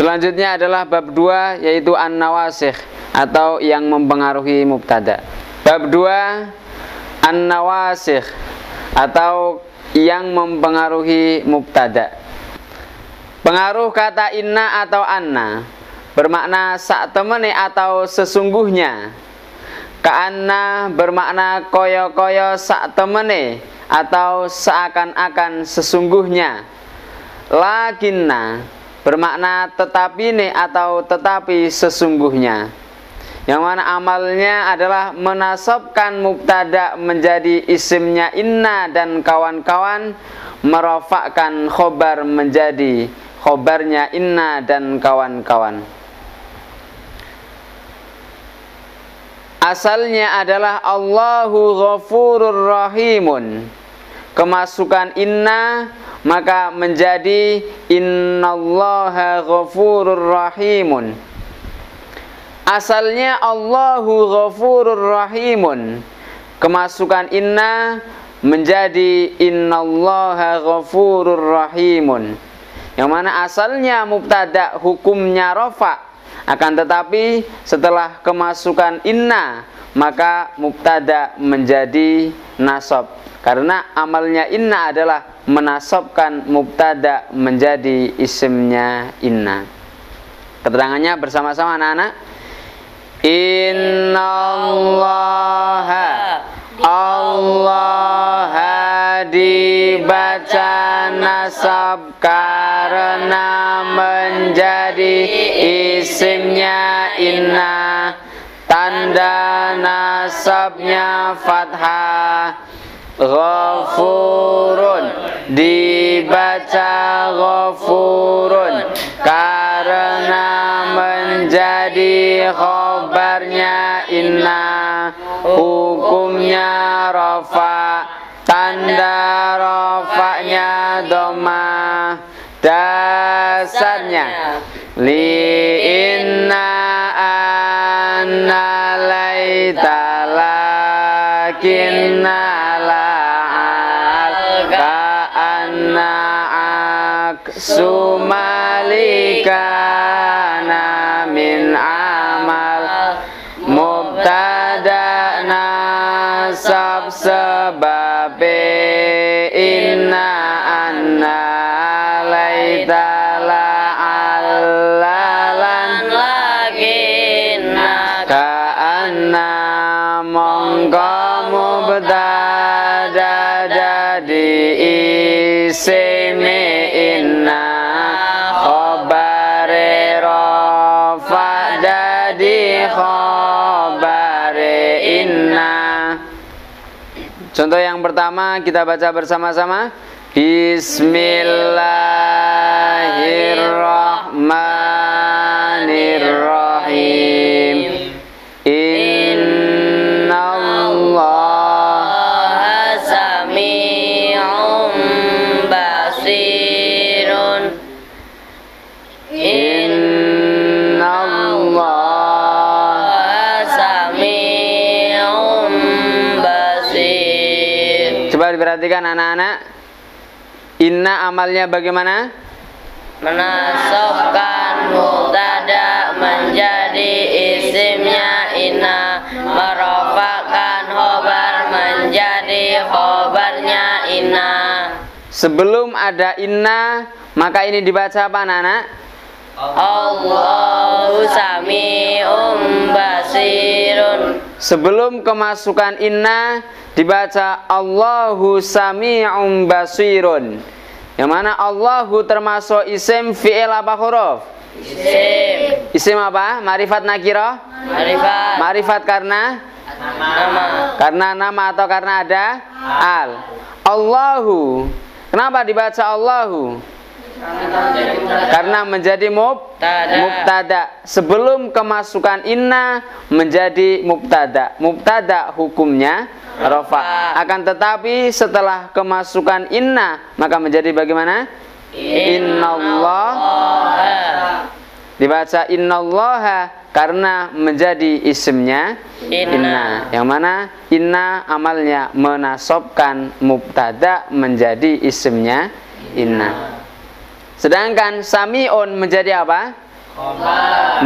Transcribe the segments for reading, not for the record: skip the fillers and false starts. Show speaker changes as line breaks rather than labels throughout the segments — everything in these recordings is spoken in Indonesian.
Selanjutnya adalah bab 2, yaitu an-nawasikh atau yang mempengaruhi mubtada. Bab 2 an-nawasikh atau yang mempengaruhi mubtada. Pengaruh kata inna atau anna bermakna sak temene atau sesungguhnya. Ka'anna bermakna koyo-koyo sak temene atau seakan-akan sesungguhnya. Lakinna bermakna tetapine atau tetapi sesungguhnya. Yang mana amalnya adalah menasabkan mubtada menjadi isimnya inna dan kawan-kawan, merofakkan khobar menjadi khobarnya inna dan kawan-kawan. Asalnya adalah Allahu ghafurur rahimun. Kemasukan inna maka menjadi innallaha ghafurur rahimun. Asalnya Allahu ghafurur rahimun. Kemasukan inna menjadi innallaha ghafurur rahimun. Yang mana asalnya mubtada hukumnya rafa, akan tetapi setelah kemasukan inna maka mubtada menjadi nasab. Karena amalnya inna adalah menasabkan mubtada menjadi isimnya inna. Keterangannya bersama-sama anak-anak. Innallaha, Allah dibaca nasab karena menjadi isimnya inna. Tanda nasabnya fathah. Ghafurun dibaca ghafurun karena menjadi khobarnya inna. Hukumnya rafa, tanda rafanya dhamma. Dasarnya li inna anna laita lakinna sumalikana min amal. Mubtada nasab sebab inna anna laita la'allalan lakinna ka'anna mongko mubtada jadi isime inna. Khobare rafa dadi khobare inna. Contoh yang pertama kita baca bersama-sama. Bismillahirrahmanirrahim. Innallaha sami'un basirun. Innallaha sami'un basir. Coba diperhatikan anak-anak. Inna amalnya bagaimana?
Menasabkan mubtada menjadi isimnya inna, merofakkan khobar menjadi khobarnya inna.
Sebelum ada inna maka ini dibaca apa anak-anak?
Allahu sami'un basirun.
Sebelum kemasukan inna dibaca Allahu sami'un basirun. Yang mana Allahu termasuk isim fi'il apa huruf?
Isim.
Isim apa? Ma'rifat nakirah?
Ma'rifat.
Ma'rifat karena?
Nama.
Karena nama atau karena ada? Al. Allahu. Kenapa dibaca Allahu? Karena menjadi mubtada. Sebelum kemasukan inna menjadi mubtada. Mubtada hukumnya rafa. Akan tetapi setelah kemasukan inna maka menjadi bagaimana? Innallah. Dibaca innallaha karena menjadi isimnya inna. Yang mana inna amalnya menasabkan mubtada menjadi isimnya inna. Sedangkan sami'un menjadi apa?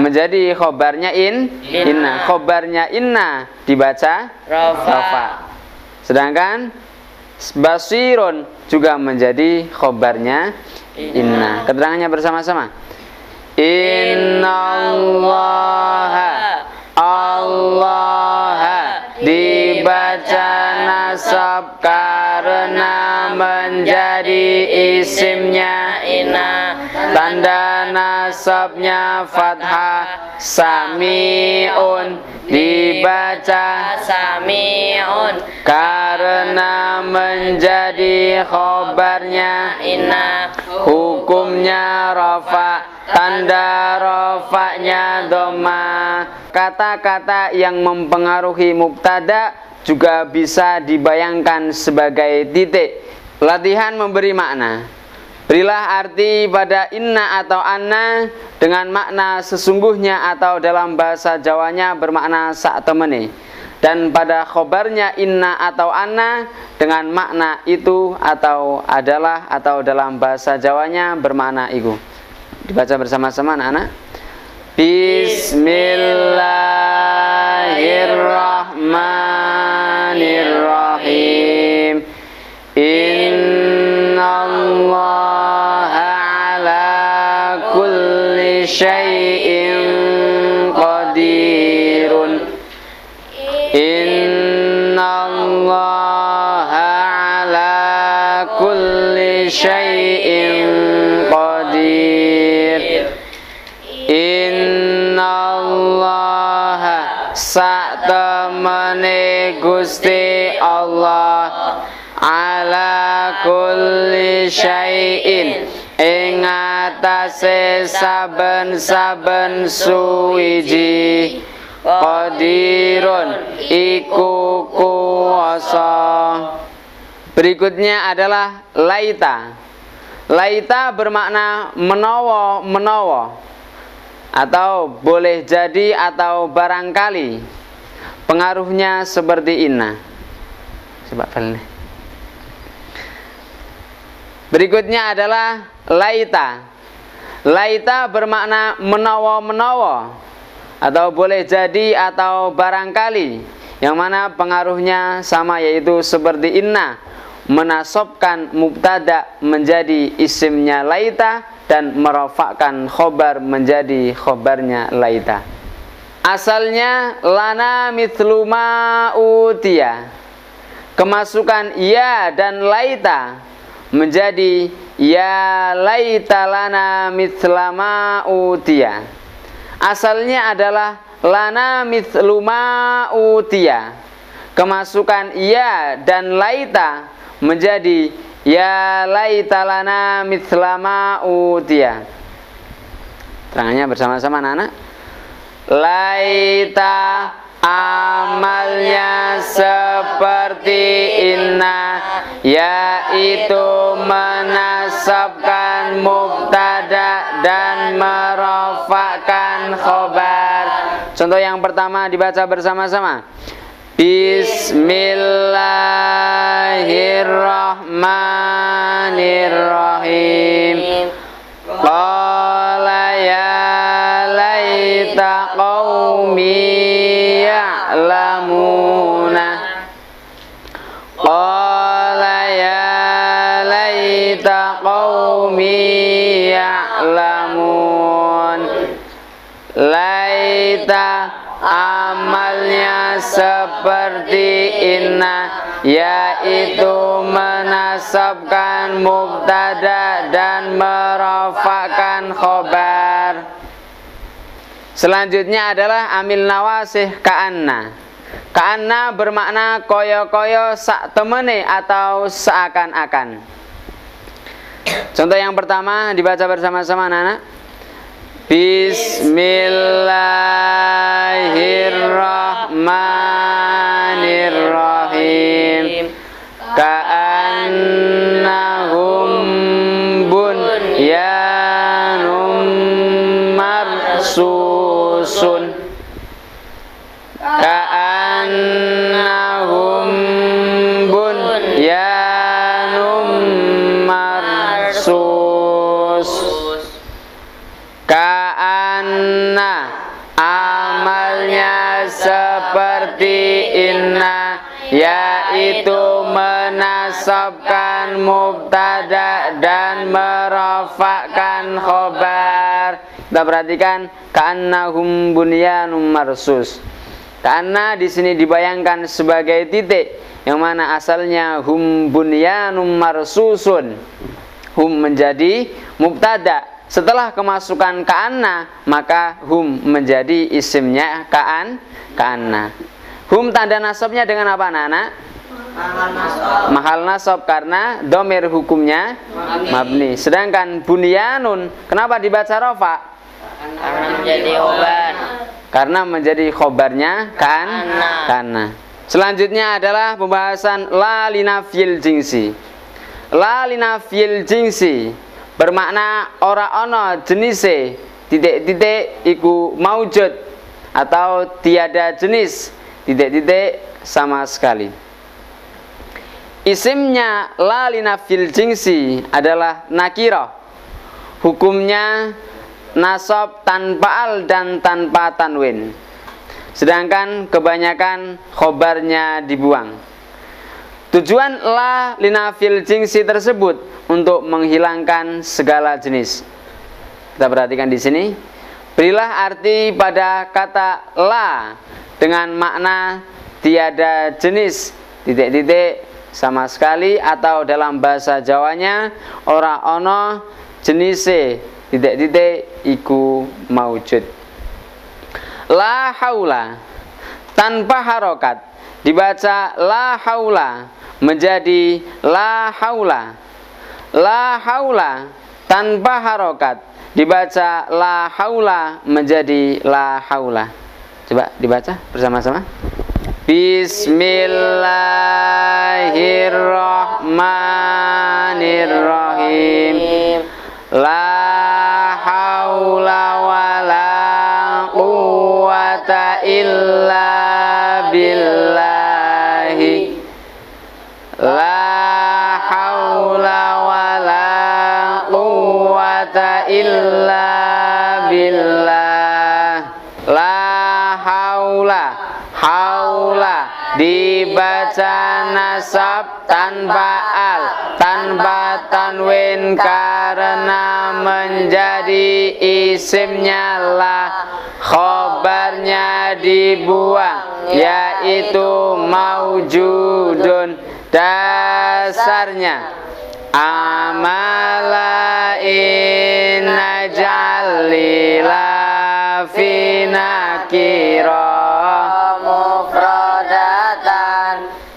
menjadi khobarnya inna. Khobarnya inna dibaca rofa. Sedangkan basirun juga menjadi khobarnya inna. Keterangannya bersama-sama. Innallaha, Allah dibaca nasab karena menjadi isimnya inna. Tanda nasabnya fathah. Sami'un dibaca
Sami'un
karena menjadi khobarnya
inna.
hukumnya rofa. Tanda rofaknya dhamma. Kata-kata yang mempengaruhi mubtada juga bisa dibayangkan sebagai titik. Latihan memberi makna. Berilah arti pada inna atau anna dengan makna sesungguhnya atau dalam bahasa Jawanya bermakna sak temene. Dan pada khobarnya inna atau anna dengan makna itu atau adalah atau dalam bahasa Jawanya bermakna iku. Dibaca bersama-sama anak-anak. Bismillahirrahmanirrahim. Innallaha ala kulli syai'in qadirun. Innallaha ala kulli syai'in qadir. Innallaha sak temene Gusti Allah ala kulli syai'in ing atase saben-saben suwiji qadirun iku kuwasa. Berikutnya adalah laita. Laita bermakna menawa atau boleh jadi atau barangkali. Pengaruhnya seperti inna. Coba balik. Berikutnya adalah laita. Laita bermakna menawa atau boleh jadi atau barangkali, yang mana pengaruhnya sama, yaitu seperti inna, menasabkan mubtada menjadi isimnya laita dan merofakkan khobar menjadi khobarnya laita. Asalnya lana mithlu ma utiya. Kemasukan ya dan laita menjadi ya laita lana mithla ma utiya. Asalnya adalah lana mithlu ma utiya. Kemasukan ya dan laita menjadi ya laita lana mithla ma utiya. Terangannya bersama-sama anak-anak. Laita amalnya seperti inna, yaitu menasabkan mubtada dan merofakkan khobar. Contoh yang pertama dibaca bersama-sama. Bismillahirrahmanirrahim. Qala ya laita qaumi ya'lamuna. Qala ya laita qaumi ya'lamun. Laita amalnya seperti inna, yaitu menasabkan mubtada dan merofakkan khobar. Selanjutnya adalah amil nawasih ka'anna. Ka'anna bermakna koyo-koyo sak temene atau seakan-akan. Contoh yang pertama dibaca bersama-sama anak-anak. Bismillahirrahmanirrahim. Ka'annahum bunyanum marsusun. Ka'annahum bunyanum marsus. Ka'annahum inna, yaitu menasabkan mubtada dan merafakkan khobar. Kita perhatikan ka'annahum bunyanum marsus. Karena di sini dibayangkan sebagai titik, yang mana asalnya hum bunyanum marsusun. Hum menjadi mubtada. Setelah kemasukan ka'anna, maka hum menjadi isimnya ka'anna. Hum tanda nasabnya dengan apa, anak-anak? Mahal nasab karena domir hukumnya mabni. Sedangkan bunyanun, kenapa dibaca rofa?
Karena menjadi khobar.
Karena menjadi khobarnya kana. Selanjutnya adalah pembahasan la linafil jinsi. La linafil jinsi bermakna ora ono jenise titik-titik iku maujud atau tiada jenis titik-titik sama sekali. Isimnya la linafil jinsi adalah nakirah. Hukumnya nasab tanpa al dan tanpa tanwin. Sedangkan kebanyakan khobarnya dibuang. Tujuan la linafil jinsi tersebut untuk menghilangkan segala jenis. Kita perhatikan di sini. Berilah arti pada kata la dengan makna tiada jenis titik-titik sama sekali, atau dalam bahasa Jawanya ora ono jenise titik-titik iku maujud. La haula tanpa harokat dibaca la haula menjadi la haula. La haula tanpa harokat dibaca la haula menjadi la haula. Coba dibaca bersama-sama. Bismillahirrahmanirrahim. La haula wala quwwata illa billahi. La haula wala quwwata illa billah. La haula, haula dibaca nasab tanpa al, tanpa tanwin karena menjadi isimnya la. Khobarnya dibuang, yaitu maujudun. Dasarnya amala inna jalila fina kira mufradatan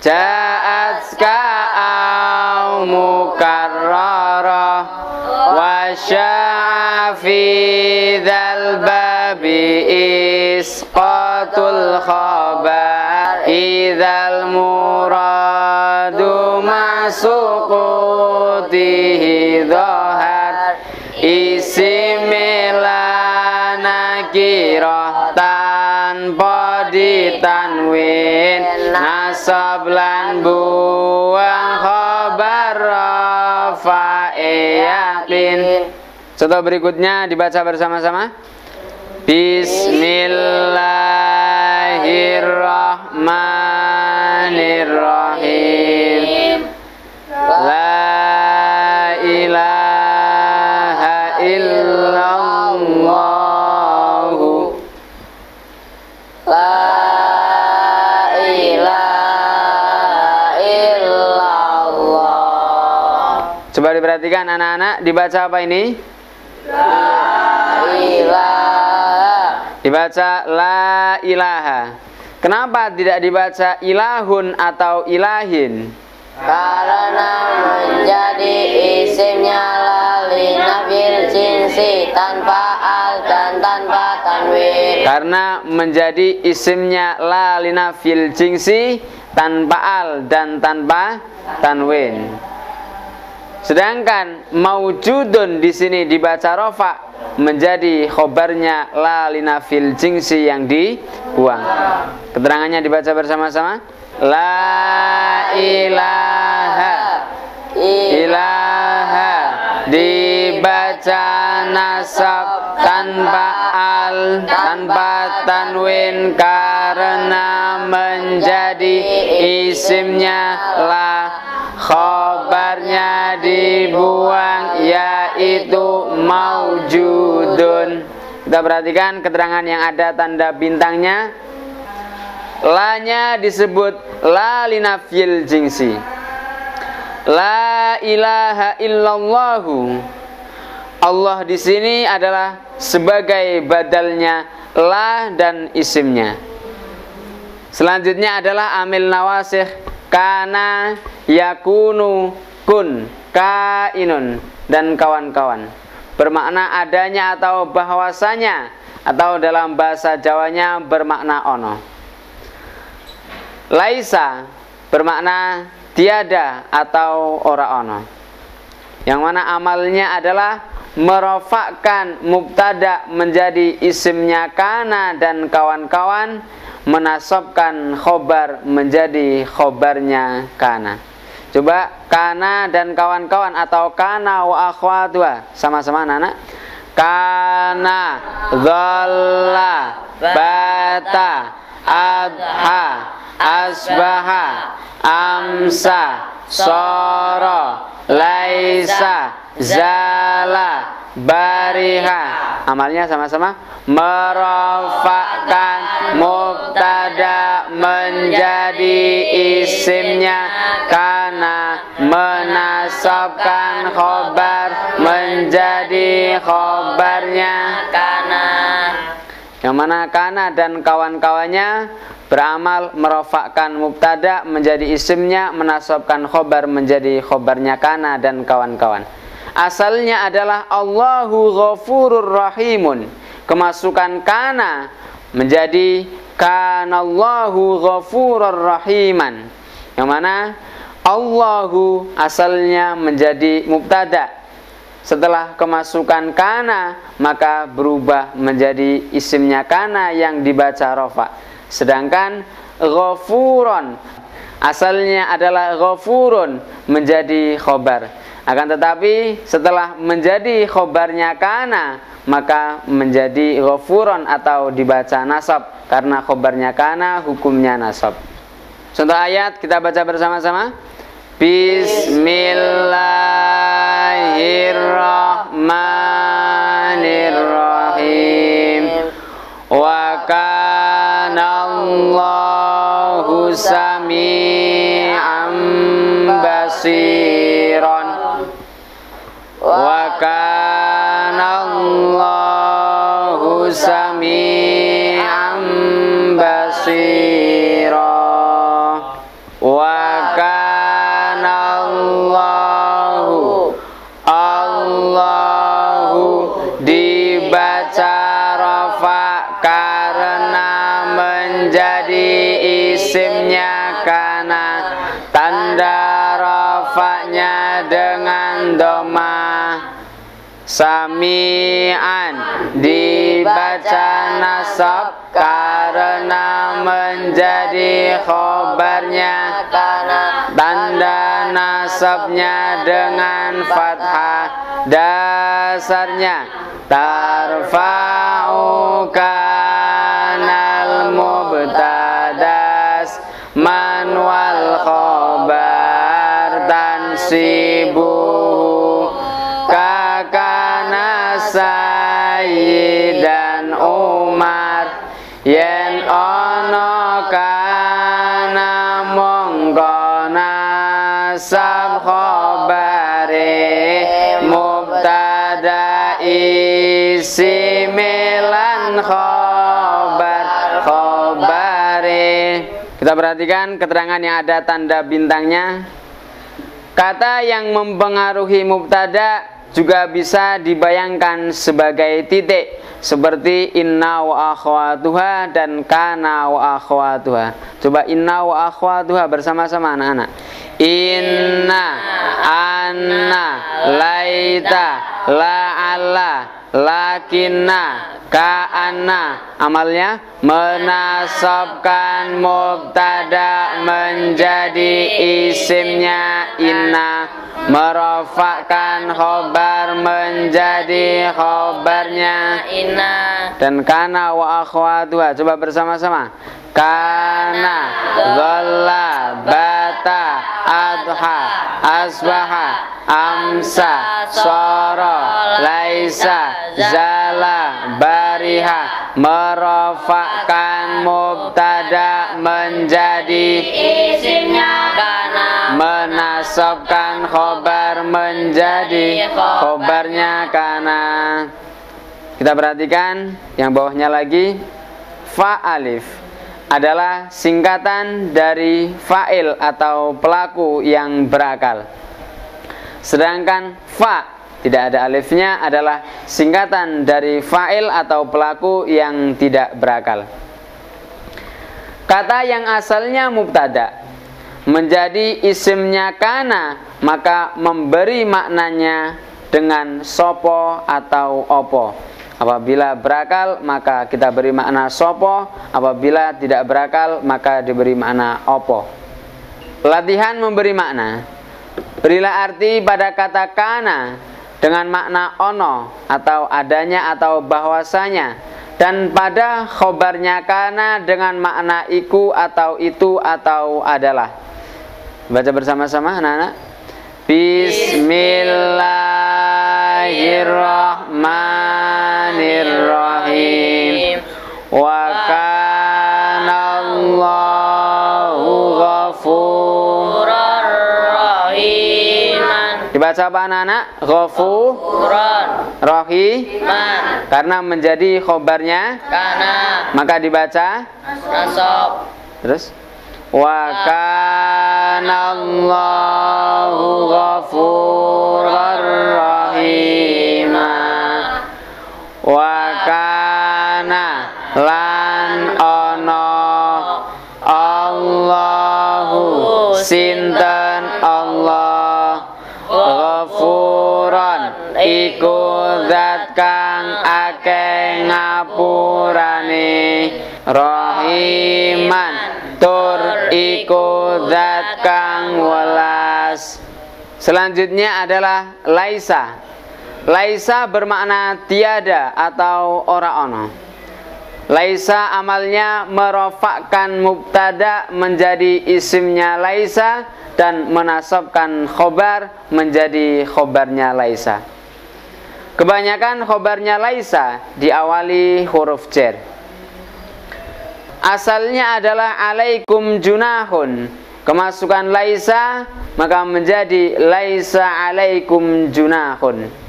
ja'at ka'au mukarrara wa sya'afi dhal babi isqatul khabar idzal muradu masukutihi dhahar isimila nakirah tanpa ditanwin nasab lan buang khabar rafa'i yakin. Contoh berikutnya dibaca bersama-sama. Bismillahirrahmanirrahim. La ilaha illallah.
La ilaha illallah.
Coba diperhatikan anak-anak, dibaca apa ini?
La ilaha.
Dibaca la ilaha. Kenapa tidak dibaca ilahun atau ilahin?
Karena menjadi isimnya la linafil jinsi tanpa al dan tanpa tanwin.
Karena menjadi isimnya la linafil jinsi tanpa al dan tanpa tanwin. Sedangkan maujudun di sini dibaca rofa menjadi khobarnya la linafil jinsi yang dibuang. Keterangannya dibaca bersama-sama. La ilaha ilaha dibaca nasab tanpa al, tanpa tanwin, karena menjadi isimnya la, khobarnya dibuang yaitu maujudun. Kita perhatikan keterangan yang ada tanda bintangnya. La-nya disebut la linafil jinsi. La ilaha illallahu. Allah di sini adalah sebagai badalnya la dan isimnya. Selanjutnya adalah amil nawasikh, kana, yakunu, kun, kainun, dan kawan-kawan. Bermakna adanya atau bahwasanya, atau dalam bahasa Jawanya bermakna ono. Laisa bermakna tiada atau ora ono. Yang mana amalnya adalah merofakkan mubtada menjadi isimnya kana dan kawan-kawan, menasabkan khobar menjadi khobarnya kana. Coba kana dan kawan-kawan atau kana wa akhwatuha, sama-sama anak. Kana, dhalla, bata, adha, asbaha, amsa, soro, laisa, zala, bariha. Amalnya sama-sama merofakkan mubtada menjadi isimnya kana, menasabkan khobar menjadi khobarnya kana. Yang mana kana dan kawan-kawannya beramal merofakkan mubtada menjadi isimnya, menasabkan khobar menjadi khobarnya kana dan kawan-kawan. Asalnya adalah Allahu ghafurur rahimun. Kemasukan kana menjadi kanallahu ghafurur rahiman. Yang mana Allahu asalnya menjadi mubtada. Setelah kemasukan kana maka berubah menjadi isimnya kana yang dibaca rofa. Sedangkan ghafuron asalnya adalah ghafurun menjadi khobar. Akan tetapi setelah menjadi khobarnya kana maka menjadi ghafuron atau dibaca nasab, karena khobarnya kana hukumnya nasab. Contoh ayat kita baca bersama-sama. Bismillahirrahmanirrahim. Wa kanallahu sami'an basiran. Wa kanallahu sami'an basira. Wa kanallahu, Allahu dibaca rafa karena menjadi isimnya kana, tanda rafanya dengan doma. Sami'an dibaca nasab karena menjadi khobarnya kana, tanda nasabnya dengan fathah. Dasarnya tarfa'u kanal mubtadas manwal khobar tansibuhu kakana sayyidan Umar. Yen ono kana mongko nasab khobare mubtada isimilan khobare. Kita perhatikan keterangan yang ada tanda bintangnya. Kata yang mempengaruhi mubtada juga bisa dibayangkan sebagai titik, seperti inna wa akhwatuha dan kana wa akhwatuha. Coba inna wa akhwatuha bersama-sama anak-anak. Inna, anna, laita, la'alla, lakinna, ka'anna. Amalnya menasabkan mubtada menjadi isimnya inna, merofakkan khobar menjadi khobarnya
inna.
dan kana wa akhwatuha. Coba bersama-sama. Kana, dhalla, bata, adha, asbaha, amsa, soro, laisa, zala, bariha. Merofakkan mubtada menjadi
Isimnya kana.
menasabkan khobar menjadi khobarnya kana. Kita perhatikan yang bawahnya lagi. Fa alif adalah singkatan dari fa'il atau pelaku yang berakal. Sedangkan fa tidak ada alifnya adalah singkatan dari fa'il atau pelaku yang tidak berakal. Kata yang asalnya mubtada menjadi isimnya kana, maka memberi maknanya dengan sopo atau opo. Apabila berakal maka kita beri makna sopo, apabila tidak berakal maka diberi makna opo. Latihan memberi makna. Berilah arti pada kata kana dengan makna ono atau adanya atau bahwasanya, dan pada khobarnya kana dengan makna iku atau itu atau adalah. Baca bersama-sama anak-anak. Bismillahirrahmanirrahim. Wa kana Allahu
Ghafurur rahiman.
Dibaca apa anak-anak? Ghafurun rahiman. Karena menjadi khobarnya
Kana.
maka dibaca
Nasab.
terus. Wa kana Allahu ghafurur rahima. Wa kana lan ono Allahu sinten Allah ghafuran iku zat kang akeh ngapurane, rahiman tur iku zat kang welas. Selanjutnya adalah laisa. Laisa bermakna tiada atau ora ono. Laisa amalnya merofakkan mubtada menjadi isimnya laisa dan menasabkan khobar menjadi khobarnya laisa. Kebanyakan khobarnya laisa diawali huruf jar. Asalnya adalah alaikum junahun. Kemasukan laisa maka menjadi laisa alaikum junahun.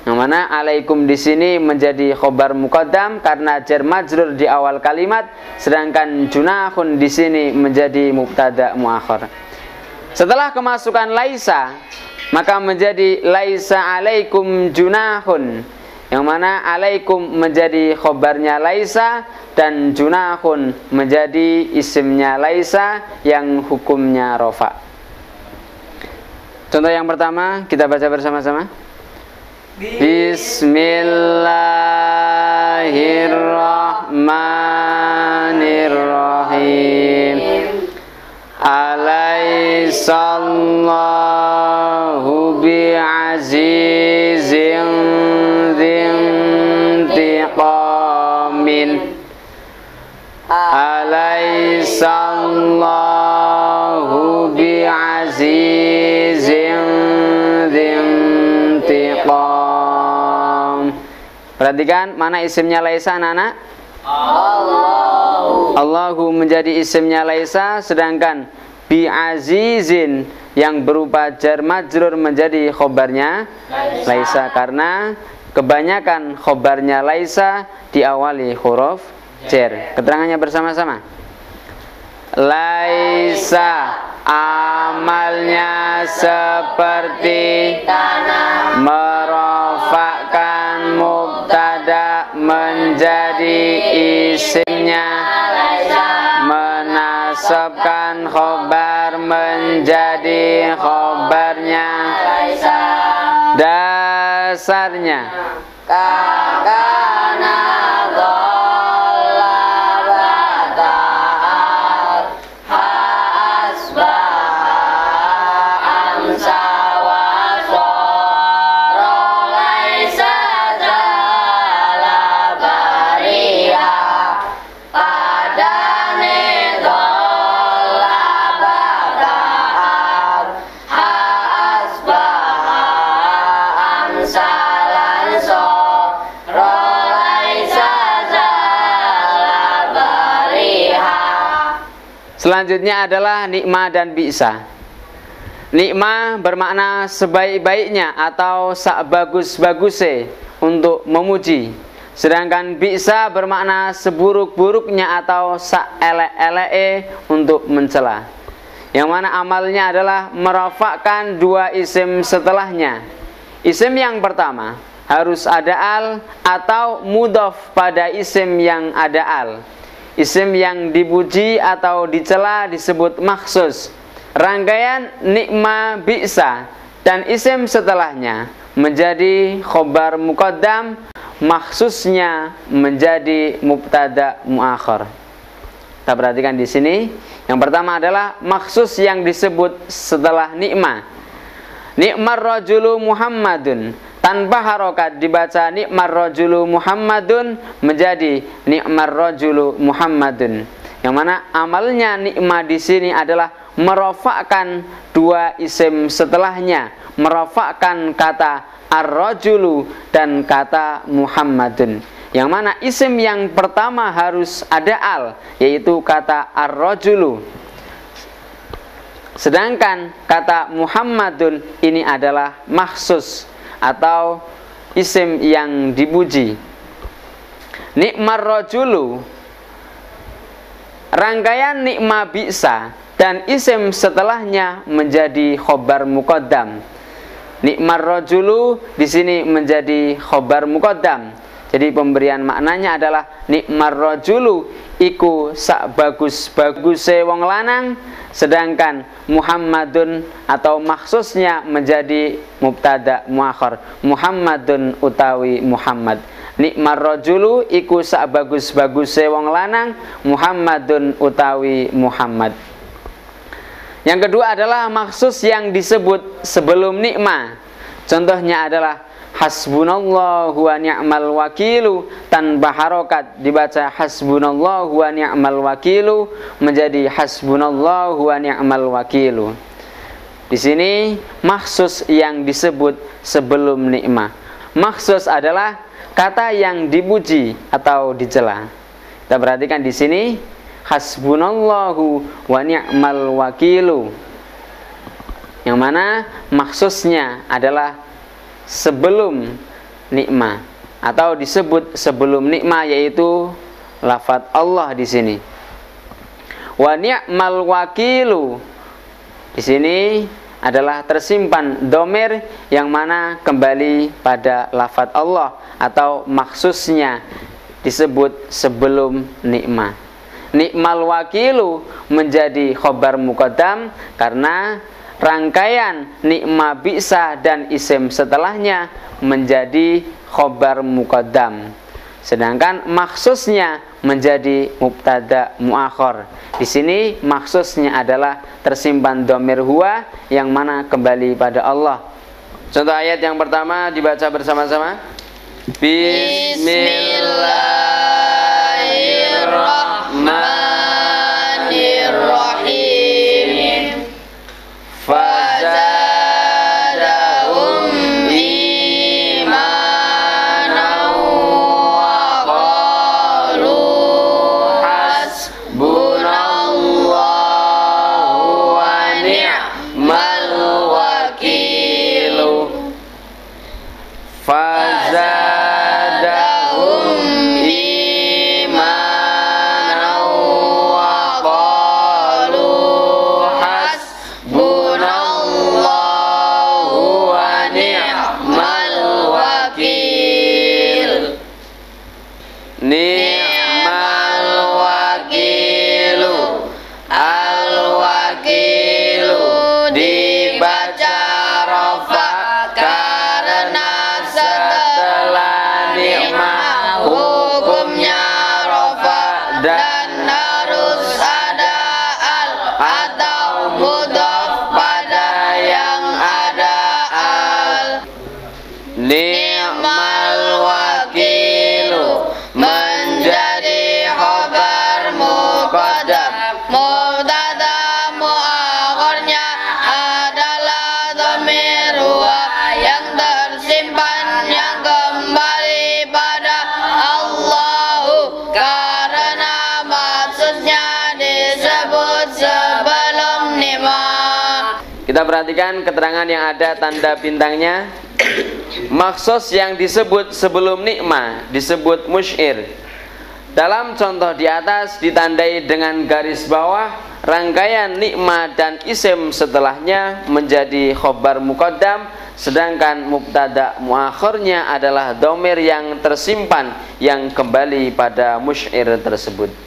Yang mana alaikum di sini menjadi khobar muqaddam karena jar majrur di awal kalimat, sedangkan junahun di sini menjadi mubtada muakhar. Setelah kemasukan laisa maka menjadi laisa alaikum junahun, yang mana alaikum menjadi khobarnya laisa dan junahun menjadi isimnya laisa yang hukumnya rofa. Contoh yang pertama kita baca bersama-sama. Bismillahirrahmanirrahim. Alaihissallahu bi'azizin dzintiqamin. Alaihissallahu bi'azizin dzintiqam. Perhatikan mana isimnya laisa anak-anak?
Allahu.
Allahu menjadi isimnya laisa, sedangkan bi'azizin yang berupa jar majrur menjadi khobarnya laisa karena kebanyakan khobarnya laisa diawali huruf jar. Keterangannya bersama-sama. Laisa amalnya seperti
Tanah.
merofakkan mubtada menjadi isimnya, menasabkan khobar menjadi khobarnya. Dasarnya
Kakana dhalla bata'at hasba amsa
Selanjutnya adalah nikma dan bi'sa. Nikma bermakna sebaik-baiknya atau sebagus-bagusnya untuk memuji. Sedangkan bi'sa bermakna seburuk-buruknya atau seelek-eleknya untuk mencela. Yang mana amalnya adalah merafakkan dua isim setelahnya. Isim yang pertama harus ada al atau mudhaf pada isim yang ada al. Isim yang dipuji atau dicela disebut makhsus. Rangkaian nikma bi'sa dan isim setelahnya menjadi khobar muqaddam, makhsusnya menjadi mubtada muakhar. Kita perhatikan di sini. Yang pertama adalah makhsus yang disebut setelah nikma. Nikmar rajulu Muhammadun, tanpa harokat dibaca nikmar rajulu Muhammadun menjadi nikmar rajulu Muhammadun. Yang mana amalnya nikma di sini adalah merofakkan dua isim setelahnya, merofakkan kata ar-rajulu dan kata Muhammadun. Yang mana isim yang pertama harus ada al, yaitu kata ar-rajulu. Sedangkan kata Muhammadun ini adalah makhsus atau isim yang dipuji. Nikmar rajulu, rangkaian nikma bi'sa dan isim setelahnya menjadi khobar muqaddam. Nikmar rajulu di sini menjadi khobar muqaddam. Jadi pemberian maknanya adalah nikmar rajulu iku sak bagus-baguse wong lanang, sedangkan Muhammadun atau makhsusnya menjadi mubtada muakhar. Muhammadun utawi Muhammad. Nikmar rajulu iku sak bagus-baguse wong lanang, Muhammadun utawi Muhammad. Yang kedua adalah maksus yang disebut sebelum nikma. Contohnya adalah hasbunallahu wa ni'mal wakilu, tanpa harokat dibaca hasbunallahu wa ni'mal wakilu menjadi hasbunallahu wa ni'mal wakilu. Di sini maksus yang disebut sebelum nikma. Maksus adalah kata yang dipuji atau dicela. Kita perhatikan di sini hasbunallahu wa ni'mal wakilu, yang mana maksusnya adalah sebelum nikma atau disebut sebelum nikma, yaitu lafadz Allah di sini. Wa ni'mal wakilu di sini adalah tersimpan domir yang mana kembali pada lafadz Allah atau maksusnya disebut sebelum nikma. Ni'mal wakilu menjadi khobar muqaddam karena rangkaian nikma bi'sa dan isim setelahnya menjadi khobar muqaddam. Sedangkan maksusnya menjadi mubtada muakhar. Di sini maksusnya adalah tersimpan dhamir huwa yang mana kembali pada Allah. Contoh ayat yang pertama dibaca bersama-sama. Bismillahirrahmanirrahim. Fazadahum imanan wa qalu hasbunallahu wa ni'mal wakilu. Fazadahum Kita perhatikan keterangan yang ada tanda bintangnya. Maksus yang disebut sebelum nikmah disebut musy'ir. Dalam contoh di atas ditandai dengan garis bawah, rangkaian nikmah dan isim setelahnya menjadi khobar muqaddam, sedangkan mubtada muakhirnya adalah dhamir yang tersimpan yang kembali pada musy'ir tersebut.